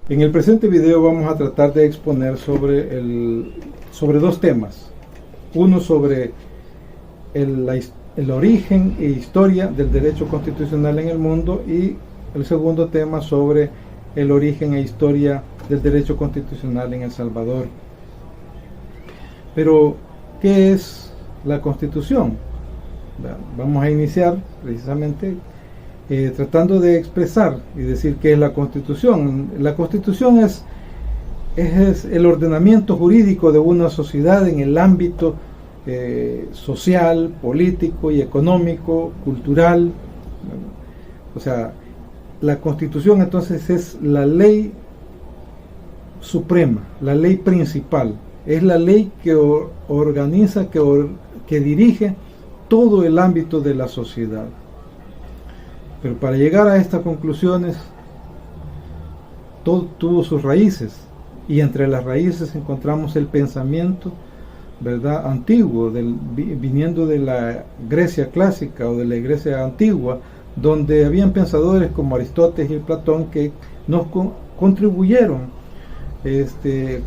En el presente video vamos a tratar de exponer sobre dos temas. Uno sobre el origen e historia del derecho constitucional en el mundo, y el segundo tema sobre el origen e historia del derecho constitucional en El Salvador. Pero, ¿qué es la Constitución? Vamos a iniciar precisamente tratando de expresar y decir qué es la Constitución. La Constitución es el ordenamiento jurídico de una sociedad en el ámbito social, político y económico, cultural. O sea, la Constitución entonces es la ley suprema, la ley principal, es la ley que organiza, que dirige todo el ámbito de la sociedad. Pero para llegar a estas conclusiones, todo tuvo sus raíces, y entre las raíces encontramos el pensamiento, ¿verdad?, antiguo, viniendo de la Grecia clásica o de la Grecia antigua, donde habían pensadores como Aristóteles y Platón que nos contribuyeron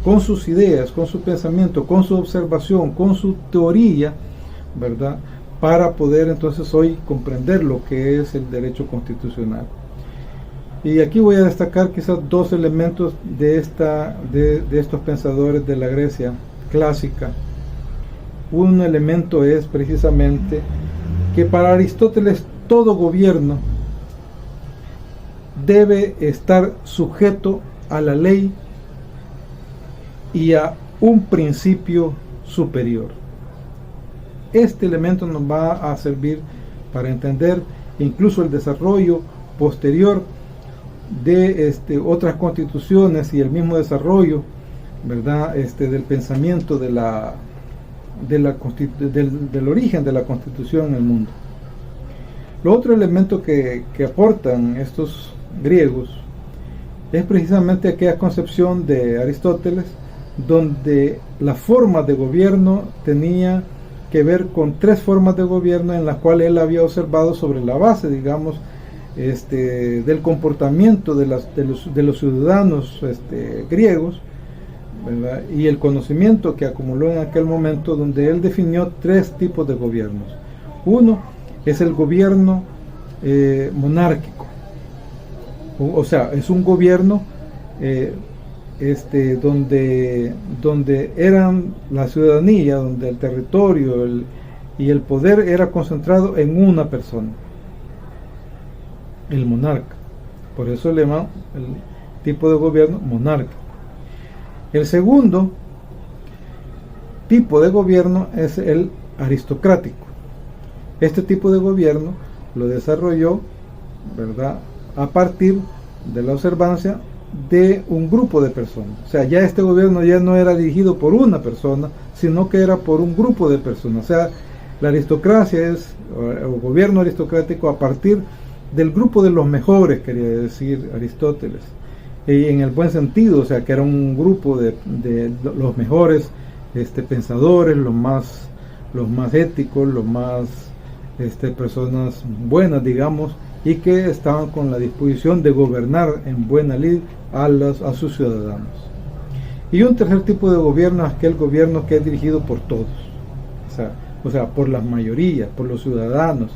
con sus ideas, con su pensamiento, con su observación, con su teoría, ¿verdad?, para poder entonces hoy comprender lo que es el derecho constitucional. Y aquí voy a destacar quizás dos elementos de estos pensadores de la Grecia clásica. Un elemento es precisamente que para Aristóteles todo gobierno debe estar sujeto a la ley y a un principio superior. Este elemento nos va a servir para entender incluso el desarrollo posterior de otras constituciones y el mismo desarrollo, ¿verdad?, del pensamiento del origen de la Constitución en el mundo. Lo otro elemento que aportan estos griegos es precisamente aquella concepción de Aristóteles, donde la forma de gobierno tenía que ver con tres formas de gobierno en las cuales él había observado sobre la base, digamos, del comportamiento de los ciudadanos griegos, ¿verdad?, y el conocimiento que acumuló en aquel momento, donde él definió tres tipos de gobiernos. Uno es el gobierno monárquico, o sea, es un gobierno donde eran la ciudadanía, donde el territorio y el poder era concentrado en una persona, el monarca. Por eso le llaman el tipo de gobierno monárquico. El segundo tipo de gobierno es el aristocrático. Este tipo de gobierno lo desarrolló, ¿verdad?, a partir de la observancia de un grupo de personas. O sea, ya este gobierno ya no era dirigido por una persona, sino que era por un grupo de personas. O sea, la aristocracia es el gobierno aristocrático a partir del grupo de los mejores, quería decir Aristóteles, y en el buen sentido, o sea, que era un grupo de los mejores pensadores, los más éticos, los más personas buenas, digamos, y que estaban con la disposición de gobernar en buena lid a sus ciudadanos. Y un tercer tipo de gobierno es aquel gobierno que es dirigido por todos, o sea, por las mayorías, por los ciudadanos,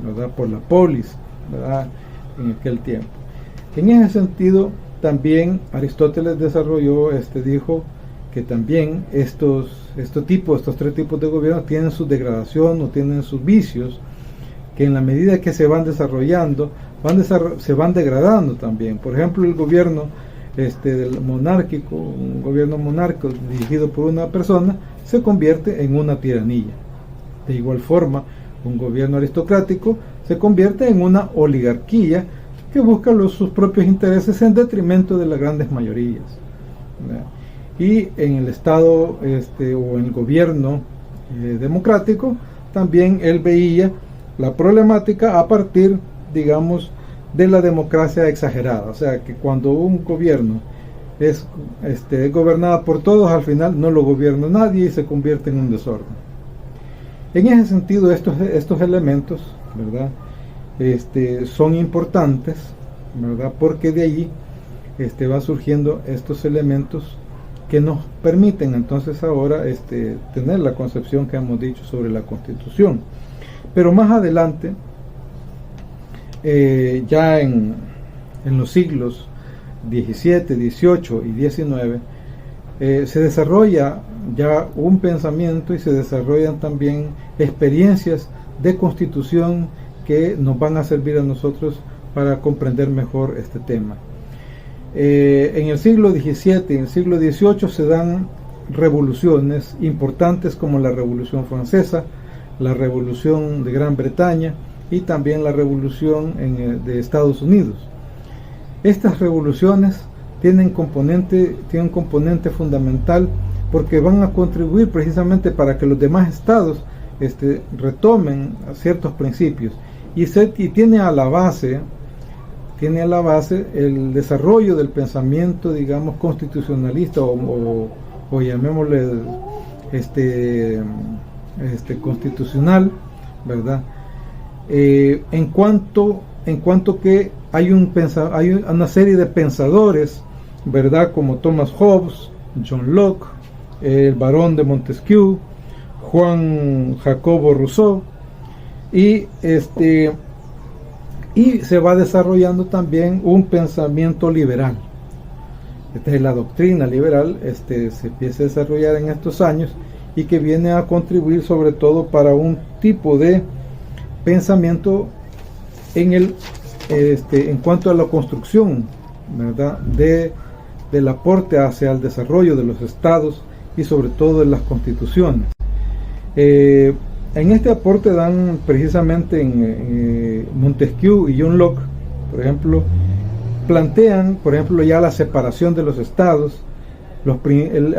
¿verdad?, por la polis, ¿verdad?, en aquel tiempo. En ese sentido, también Aristóteles desarrolló, dijo que también estos tres tipos de gobierno tienen su degradación o tienen sus vicios, que en la medida que se van desarrollando, se van degradando también. Por ejemplo, el gobierno del monárquico, un gobierno monárquico dirigido por una persona, se convierte en una tiranía. De igual forma, un gobierno aristocrático se convierte en una oligarquía que busca sus propios intereses en detrimento de las grandes mayorías, ¿verdad? Y en el Estado o en el gobierno democrático, también él veía la problemática a partir, digamos, de la democracia exagerada. O sea, que cuando un gobierno es gobernado por todos, al final no lo gobierna nadie y se convierte en un desorden. En ese sentido, estos elementos, ¿verdad?, son importantes, ¿verdad?, porque de allí van surgiendo estos elementos que nos permiten entonces ahora tener la concepción que hemos dicho sobre la Constitución. Pero más adelante, ya en los siglos XVII, XVIII y XIX, se desarrolla ya un pensamiento y se desarrollan también experiencias de constitución que nos van a servir a nosotros para comprender mejor este tema. En el siglo XVII y en el siglo XVIII se dan revoluciones importantes como la Revolución Francesa, la Revolución de Gran Bretaña y también la Revolución de Estados Unidos. Estas revoluciones tienen un componente fundamental porque van a contribuir precisamente para que los demás estados retomen ciertos principios y tiene a la base el desarrollo del pensamiento, digamos, constitucionalista o llamémosle constitucional, ¿verdad? En cuanto que hay una serie de pensadores, ¿verdad? Como Thomas Hobbes, John Locke, el barón de Montesquieu, Juan Jacobo Rousseau, y se va desarrollando también un pensamiento liberal. Esta es la doctrina liberal, se empieza a desarrollar en estos años y que viene a contribuir sobre todo para un tipo de pensamiento en cuanto a la construcción, ¿verdad? del aporte hacia el desarrollo de los estados y sobre todo de las constituciones. En este aporte dan precisamente en Montesquieu y John Locke, por ejemplo, plantean, por ejemplo, ya la separación de los estados,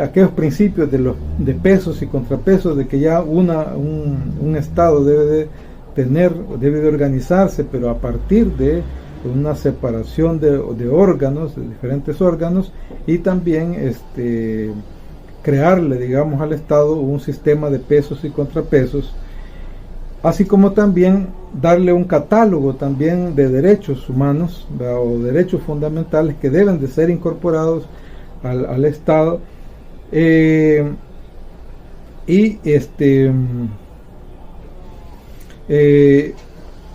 aquellos principios de pesos y contrapesos, de que ya un estado debe de organizarse, pero a partir de una separación de órganos, de diferentes órganos, y también crearle, digamos, al Estado un sistema de pesos y contrapesos, así como también darle un catálogo también de derechos humanos, ¿verdad? O derechos fundamentales que deben de ser incorporados al Estado, y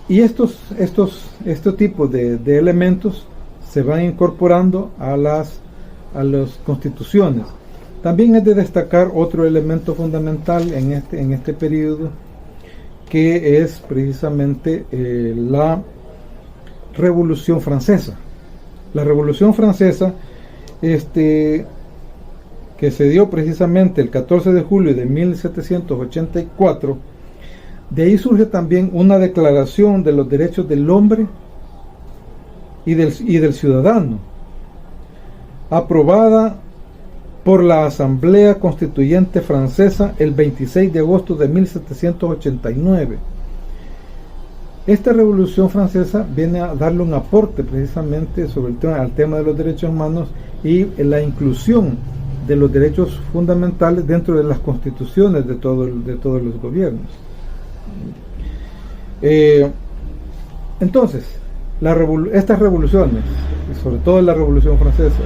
estos tipos de elementos se van incorporando a las constituciones. También es de destacar otro elemento fundamental en este periodo, que es precisamente la Revolución Francesa. La Revolución Francesa, que se dio precisamente el 14 de julio de 1784, de ahí surge también una declaración de los derechos del hombre y del ciudadano, aprobada por la Asamblea Constituyente Francesa el 26 de agosto de 1789. Esta Revolución Francesa viene a darle un aporte precisamente sobre al tema de los derechos humanos y la inclusión de los derechos fundamentales dentro de las constituciones de todos los gobiernos. Entonces, estas revoluciones, y sobre todo la Revolución Francesa,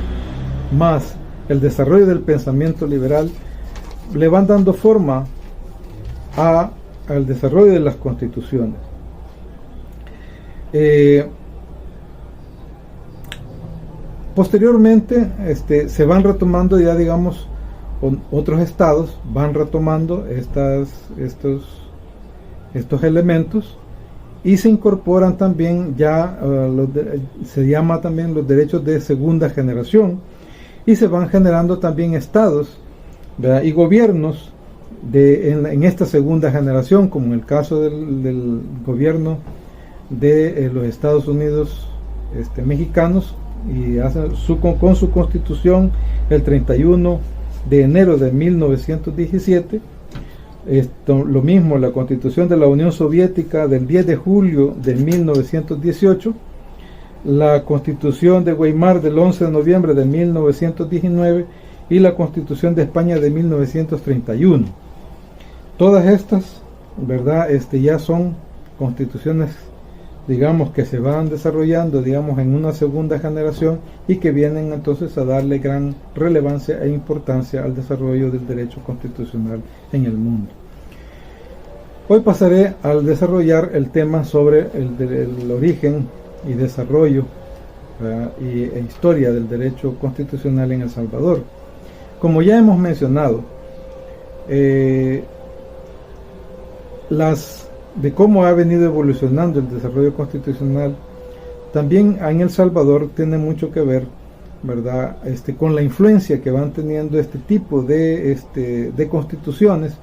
más el desarrollo del pensamiento liberal, le van dando forma al desarrollo de las constituciones. Posteriormente se van retomando ya, digamos, otros estados van retomando estos elementos y se incorporan también ya se llama también los derechos de segunda generación, y se van generando también estados, ¿verdad? Y gobiernos en esta segunda generación, como en el caso del gobierno de los Estados Unidos mexicanos, y con su constitución el 31 de enero de 1917. Lo mismo la constitución de la Unión Soviética del 10 de julio de 1918, la constitución de Weimar del 11 de noviembre de 1919 y la constitución de España de 1931. Todas estas, ¿verdad? Ya son constituciones digamos, que se van desarrollando, digamos, en una segunda generación y que vienen entonces a darle gran relevancia e importancia al desarrollo del derecho constitucional en el mundo. Hoy pasaré al desarrollar el tema sobre el origen y desarrollo e historia del derecho constitucional en El Salvador. Como ya hemos mencionado, de cómo ha venido evolucionando el desarrollo constitucional, también en El Salvador tiene mucho que ver, ¿verdad?, con la influencia que van teniendo este tipo de constituciones,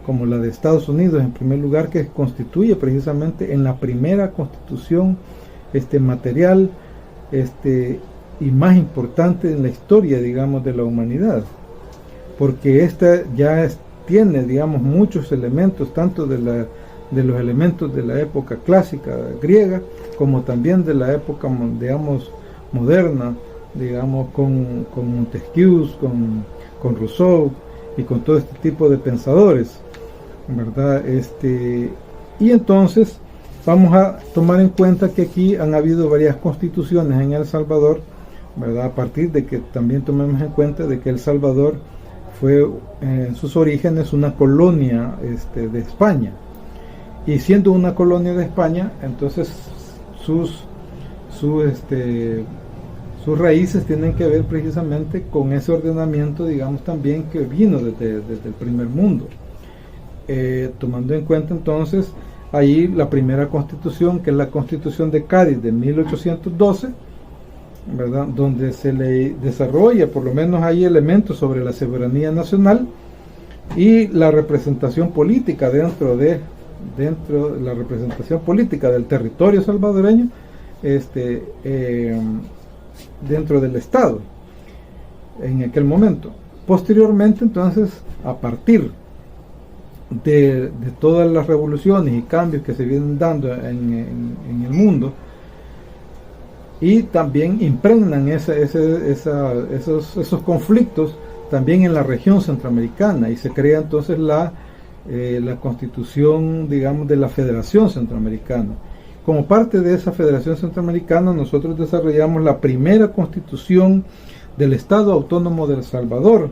como la de Estados Unidos en primer lugar, que constituye precisamente en la primera constitución material y más importante en la historia, digamos, de la humanidad, porque esta ya tiene, digamos, muchos elementos, tanto de los elementos de la época clásica griega, como también de la época, digamos, moderna, digamos, con Montesquieu, con Rousseau y con todo este tipo de pensadores, ¿verdad? Y entonces vamos a tomar en cuenta que aquí han habido varias constituciones en El Salvador, ¿verdad? A partir de que también tomemos en cuenta de que El Salvador fue en sus orígenes una colonia de España, y siendo una colonia de España, entonces sus raíces tienen que ver precisamente con ese ordenamiento, digamos, también que vino desde el primer mundo. Tomando en cuenta entonces ahí la primera constitución, que es la Constitución de Cádiz de 1812, ¿verdad?, donde se le desarrolla, por lo menos hay elementos sobre la soberanía nacional y la representación política dentro de la representación política del territorio salvadoreño, dentro del Estado en aquel momento. Posteriormente, entonces, a partir de todas las revoluciones y cambios que se vienen dando en el mundo, y también impregnan esos conflictos también en la región centroamericana, y se crea entonces la constitución, digamos, de la Federación Centroamericana. Como parte de esa Federación Centroamericana, nosotros desarrollamos la primera constitución del Estado Autónomo de El Salvador.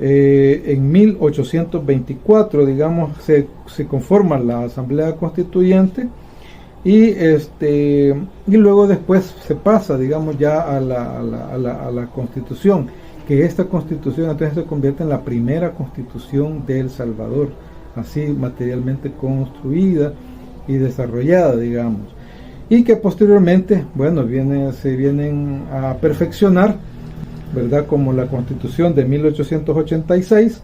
En 1824, digamos, se conforma la Asamblea Constituyente, y luego después se pasa, digamos, ya a la Constitución, que esta Constitución entonces se convierte en la primera Constitución de El Salvador, así materialmente construida y desarrollada, digamos, y que posteriormente, bueno, se vienen a perfeccionar, ¿verdad?, como la Constitución de 1886,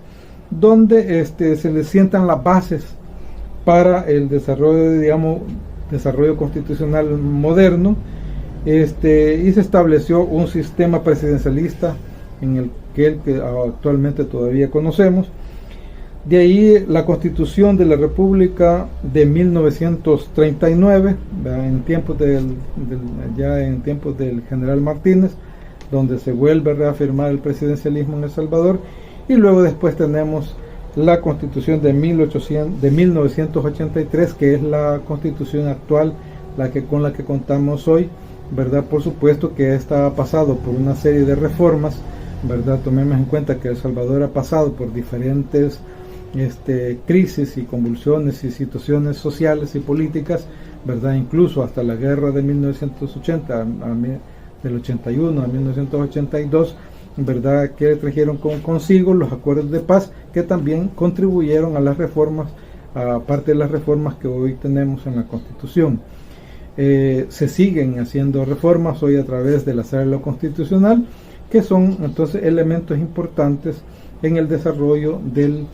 donde se le sientan las bases para el desarrollo, digamos, desarrollo constitucional moderno, y se estableció un sistema presidencialista en el que actualmente todavía conocemos. De ahí la Constitución de la República de 1939, en tiempos del general Martínez, donde se vuelve a reafirmar el presidencialismo en El Salvador, y luego después tenemos la Constitución de 1983, que es la Constitución actual, con la que contamos hoy, ¿verdad? Por supuesto que esta ha pasado por una serie de reformas, ¿verdad? Tomemos en cuenta que El Salvador ha pasado por diferentes crisis y convulsiones y situaciones sociales y políticas, ¿verdad? Incluso hasta la guerra de 1980, del 81 a 1982, ¿verdad?, que trajeron consigo los acuerdos de paz, que también contribuyeron a las reformas, aparte de las reformas que hoy tenemos en la Constitución. Se siguen haciendo reformas hoy a través de la Asamblea Constitucional, que son entonces elementos importantes en el desarrollo del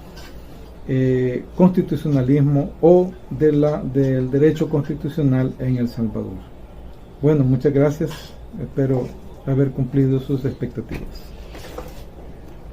constitucionalismo o del derecho constitucional en El Salvador. Bueno, muchas gracias, espero haber cumplido sus expectativas.